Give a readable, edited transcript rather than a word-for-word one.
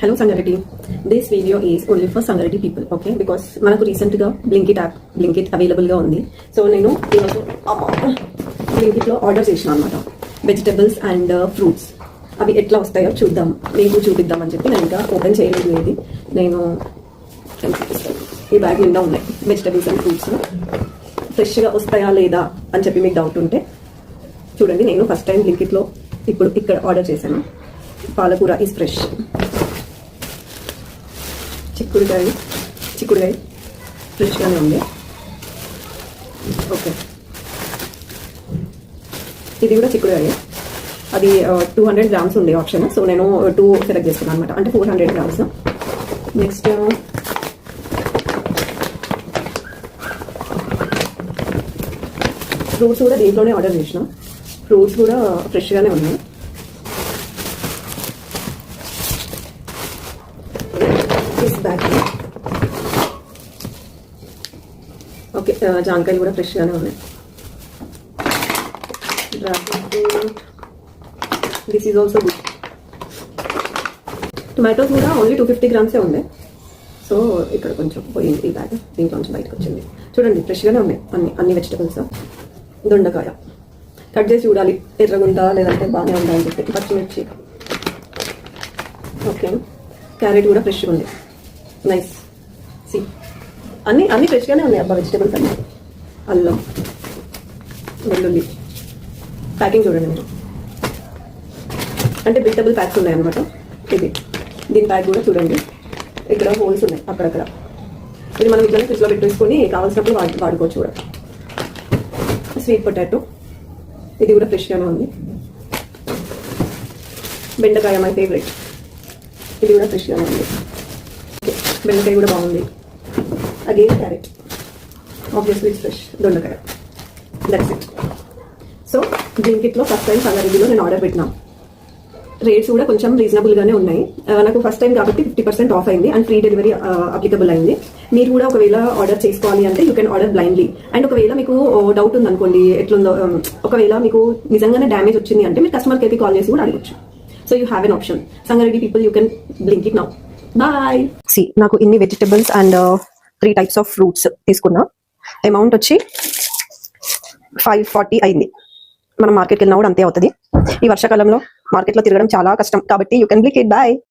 Hello Sangarity. This video is only for Sangarity people, okay? Because మనకు రీసెంట్గా Blinkit అవైలబుల్గా ఉంది. సో నేను ఈరోజు బ్లింకిట్లో ఆర్డర్ చేసిన అనమాట వెజిటబుల్స్ అండ్ ఫ్రూట్స్. అవి ఎట్లా వస్తాయో చూద్దాం, మీకు చూపిద్దామని చెప్పి నేను ఇంకా ఓపెన్ చేయలేదు. ఇది నేను ఈ బ్యాగ్ నిండా ఉన్నాయి వెజిటబుల్స్ అండ్ ఫ్రూట్స్. ఫ్రెష్గా వస్తాయా లేదా అని చెప్పి మీకు డౌట్ ఉంటే చూడండి. నేను ఫస్ట్ టైం బ్లింకిట్లో ఇక్కడ ఆర్డర్ చేశాను. పాలకూర ఈజ్ ఫ్రెష్. చిక్కుడుకాయ ఫ్రెష్గానే ఉంది. ఓకే, ఇది కూడా చిక్కుడుకాయ. అది 200 grams ఉండే ఆప్షన్. సో నేను 2 సెలెక్ట్ చేసుకున్నాను అనమాట, అంటే 400 grams. నెక్స్ట్ ఫ్రూట్స్ కూడా దీంట్లోనే ఆర్డర్ చేసినాం. ఫ్రూట్స్ కూడా ఫ్రెష్గానే ఉన్నాయి. ఓకే, జాంకాయలు కూడా ఫ్రెష్గానే ఉన్నాయి. This is also good. Tomatoes కూడా ఓన్లీ 250 grams ఉండే. సో ఇక్కడ కొంచెం పోయింది ఈ బ్యాగ్, దీంట్లో నుంచి బయటకు వచ్చింది. చూడండి, ఫ్రెష్గానే ఉన్నాయి అన్ని వెజిటబుల్స్. దొండకాయ కట్ చేసి చూడాలి ఎర్రగుంటా లేదంటే బాగానే ఉందా అని చెప్పి. పచ్చిమిర్చి, ఓకే. క్యారెట్ కూడా ఫ్రెష్గా ఉంది. నైస్. సి అన్ని ఫ్రెష్గానే ఉన్నాయి అబ్బా వెజిటబుల్స్ అన్నీ. అల్లం, వెల్లుల్లి ప్యాకింగ్ చూడండి మీరు, అంటే వెజిటబుల్ ప్యాక్స్ ఉన్నాయి అనమాట. దీని ప్యాక్ కూడా చూడండి, ఇక్కడ హోల్స్ ఉన్నాయి అక్కడక్కడ. ఇది మనం ఇట్లా ఫ్రిడ్జ్లో పెట్టేసుకొని కావాల్సినప్పుడు వాడుకోవచ్చు కూడా. స్వీట్ పొటాటో, ఇది కూడా ఫ్రెష్గానే ఉంది. బెండకాయ మై ఫేవరెట్, ఇది కూడా ఫ్రెష్గానే ఉంది. ఓకే, బెండకాయ కూడా బాగుంది. Again carrot, obviously it's fresh. దొండకాయ, దట్స్ ఇట్. సో బ్లింకిట్లో ఫస్ట్ టైం సంగారెడ్డిలో నేను ఆర్డర్ పెట్టినా. రేట్స్ కూడా కొంచెం రీజనబుల్గానే ఉన్నాయి. నాకు ఫస్ట్ టైం కాబట్టి 50% ఆఫ్ అయింది అండ్ ఫ్రీ డెలివరీ అప్లికబుల్ అయింది. మీరు కూడా ఒకవేళ ఆర్డర్ చేసుకోవాలి అంటే you can order blindly. And ఒకవేళ మీకు డౌట్ ఉందనుకోండి ఎట్లుందో, ఒకవేళ మీకు నిజంగానే డ్యామేజ్ వచ్చింది అంటే మీరు కస్టమర్ కేర్కి కాల్ చేసి కూడా అడగచ్చు. So you have an option. Sangareddy people, you can blink it now. Bye. సి నాకు ఇన్ని vegetables and 3 types of fruits తీసుకున్నా. అమౌంట్ వచ్చి 540 అయింది. మనం మార్కెట్కి వెళ్ళినా కూడా అంతే అవుతుంది. ఈ వర్షాకాలంలో మార్కెట్లో తిరగడం చాలా కష్టం కాబట్టి you can blink it. Bye.